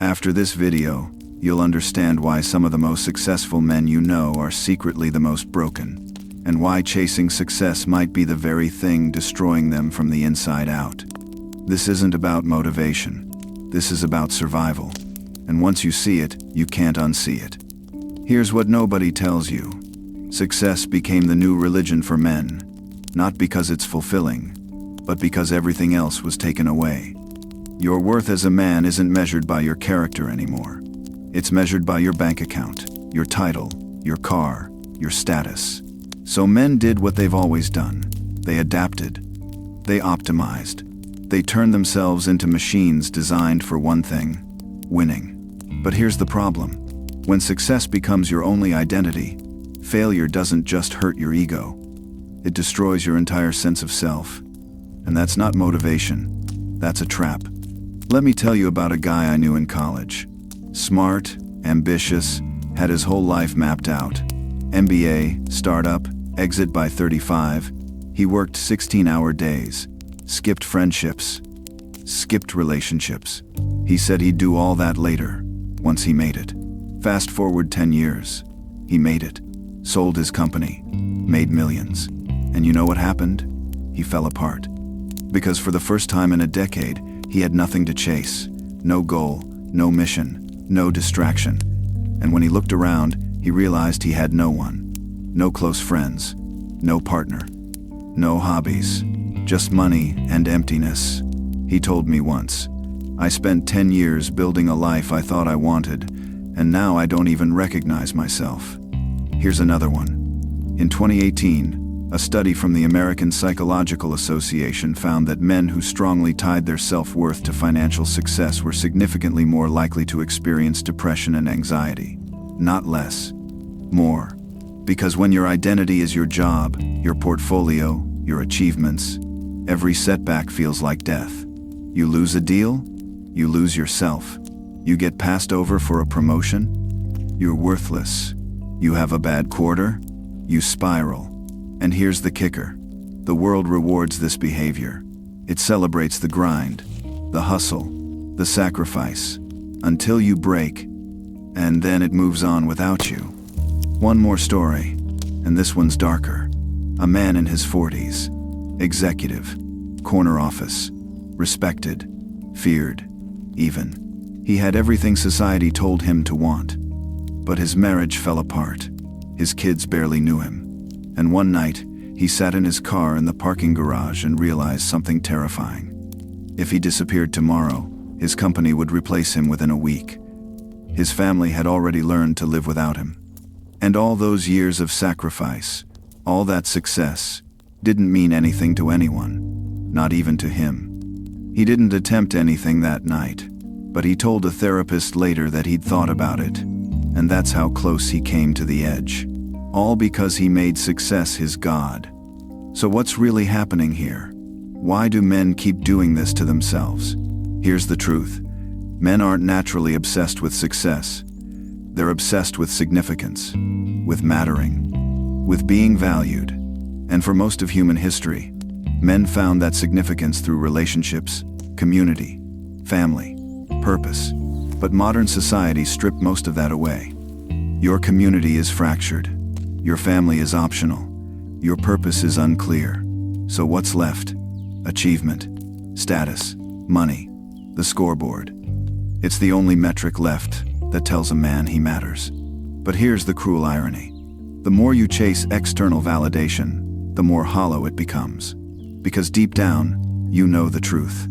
After this video, you'll understand why some of the most successful men you know are secretly the most broken, and why chasing success might be the very thing destroying them from the inside out. This isn't about motivation. This is about survival. And once you see it, you can't unsee it. Here's what nobody tells you. Success became the new religion for men, not because it's fulfilling, but because everything else was taken away. Your worth as a man isn't measured by your character anymore. It's measured by your bank account, your title, your car, your status. So men did what they've always done. They adapted. They optimized. They turned themselves into machines designed for one thing: winning. But here's the problem. When success becomes your only identity, failure doesn't just hurt your ego. It destroys your entire sense of self. And that's not motivation. That's a trap. Let me tell you about a guy I knew in college. Smart, ambitious, had his whole life mapped out. MBA, startup, exit by 35. He worked 16-hour days, skipped friendships, skipped relationships. He said he'd do all that later, once he made it. Fast forward 10 years. He made it. Sold his company. Made millions. And you know what happened? He fell apart. Because for the first time in a decade, he had nothing to chase. No goal, no mission, no distraction. And when he looked around, he realized he had no one. No close friends. No partner. No hobbies. Just money and emptiness. He told me once, "I spent 10 years building a life I thought I wanted, and now I don't even recognize myself." Here's another one. In 2018, a study from the American Psychological Association found that men who strongly tied their self-worth to financial success were significantly more likely to experience depression and anxiety. Not less. More. Because when your identity is your job, your portfolio, your achievements, every setback feels like death. You lose a deal, you lose yourself. You get passed over for a promotion, you're worthless. You have a bad quarter, you spiral. And here's the kicker. The world rewards this behavior. It celebrates the grind, the hustle, the sacrifice, until you break, and then it moves on without you. One more story, and this one's darker. A man in his 40s, executive, corner office, respected, feared, even. He had everything society told him to want. But his marriage fell apart. His kids barely knew him. And one night, he sat in his car in the parking garage and realized something terrifying. If he disappeared tomorrow, his company would replace him within a week. His family had already learned to live without him. And all those years of sacrifice, all that success, didn't mean anything to anyone, not even to him. He didn't attempt anything that night, but he told a therapist later that he'd thought about it, and that's how close he came to the edge. All because he made success his god. So what's really happening here? Why do men keep doing this to themselves? Here's the truth. Men aren't naturally obsessed with success. They're obsessed with significance, with mattering, with being valued. And for most of human history, men found that significance through relationships, community, family, purpose. But modern society stripped most of that away. Your community is fractured. Your family is optional. Your purpose is unclear. So what's left? Achievement, status, money, the scoreboard. It's the only metric left that tells a man he matters. But here's the cruel irony. The more you chase external validation, the more hollow it becomes. Because deep down, you know the truth.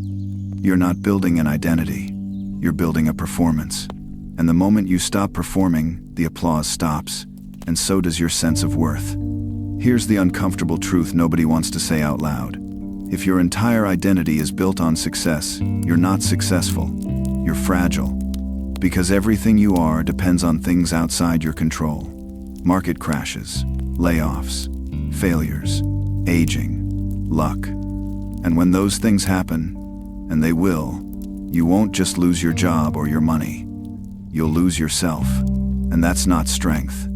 You're not building an identity. You're building a performance. And the moment you stop performing, the applause stops. And so does your sense of worth. Here's the uncomfortable truth nobody wants to say out loud. If your entire identity is built on success, you're not successful. You're fragile. Because everything you are depends on things outside your control. Market crashes, layoffs, failures, aging, luck. And when those things happen, and they will, you won't just lose your job or your money. You'll lose yourself. And that's not strength.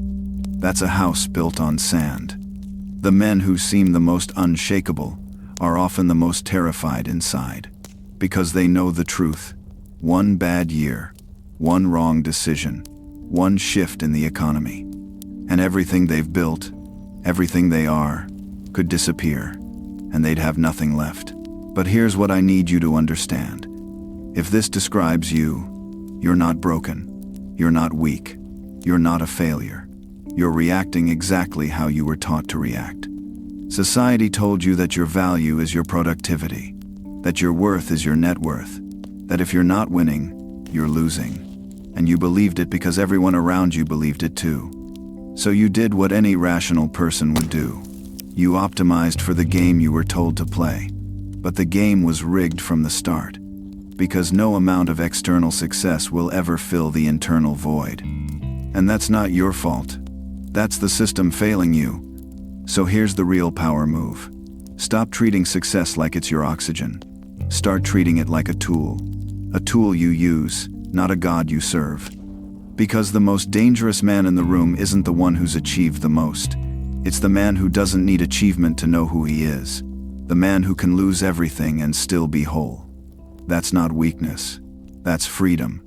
That's a house built on sand. The men who seem the most unshakable are often the most terrified inside. Because they know the truth. One bad year, One wrong decision, one shift in the economy, and everything they've built, everything they are, could disappear, and they'd have nothing left. But here's what I need you to understand. If this describes you, you're not broken, you're not weak, you're not a failure. You're reacting exactly how you were taught to react. Society told you that your value is your productivity, that your worth is your net worth, that if you're not winning, you're losing. And you believed it because everyone around you believed it too. So you did what any rational person would do. You optimized for the game you were told to play. But the game was rigged from the start. Because no amount of external success will ever fill the internal void. And that's not your fault. That's the system failing you. So here's the real power move. Stop treating success like it's your oxygen. Start treating it like a tool. A tool you use, not a god you serve. Because the most dangerous man in the room isn't the one who's achieved the most. It's the man who doesn't need achievement to know who he is. The man who can lose everything and still be whole. That's not weakness. That's freedom.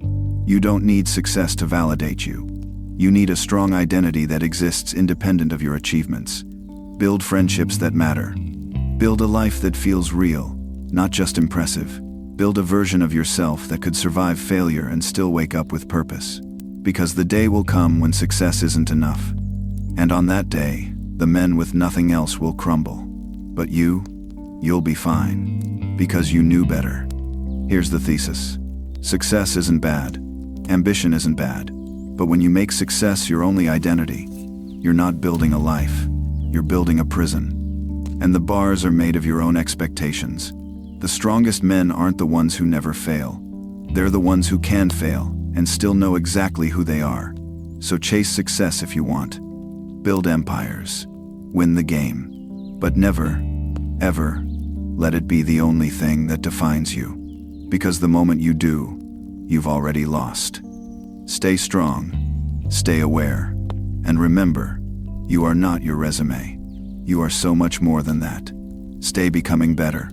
You don't need success to validate you. You need a strong identity that exists independent of your achievements. Build friendships that matter. Build a life that feels real, not just impressive. Build a version of yourself that could survive failure and still wake up with purpose. Because the day will come when success isn't enough. And on that day, the men with nothing else will crumble. But you'll be fine. Because you knew better. Here's the thesis. Success isn't bad. Ambition isn't bad. But when you make success your only identity, you're not building a life. You're building a prison. And the bars are made of your own expectations. The strongest men aren't the ones who never fail. They're the ones who can fail and still know exactly who they are. So chase success if you want. Build empires. Win the game. But never, ever, let it be the only thing that defines you. Because the moment you do, you've already lost. Stay strong. Stay aware. And remember, you are not your resume. You are so much more than that. Stay becoming better.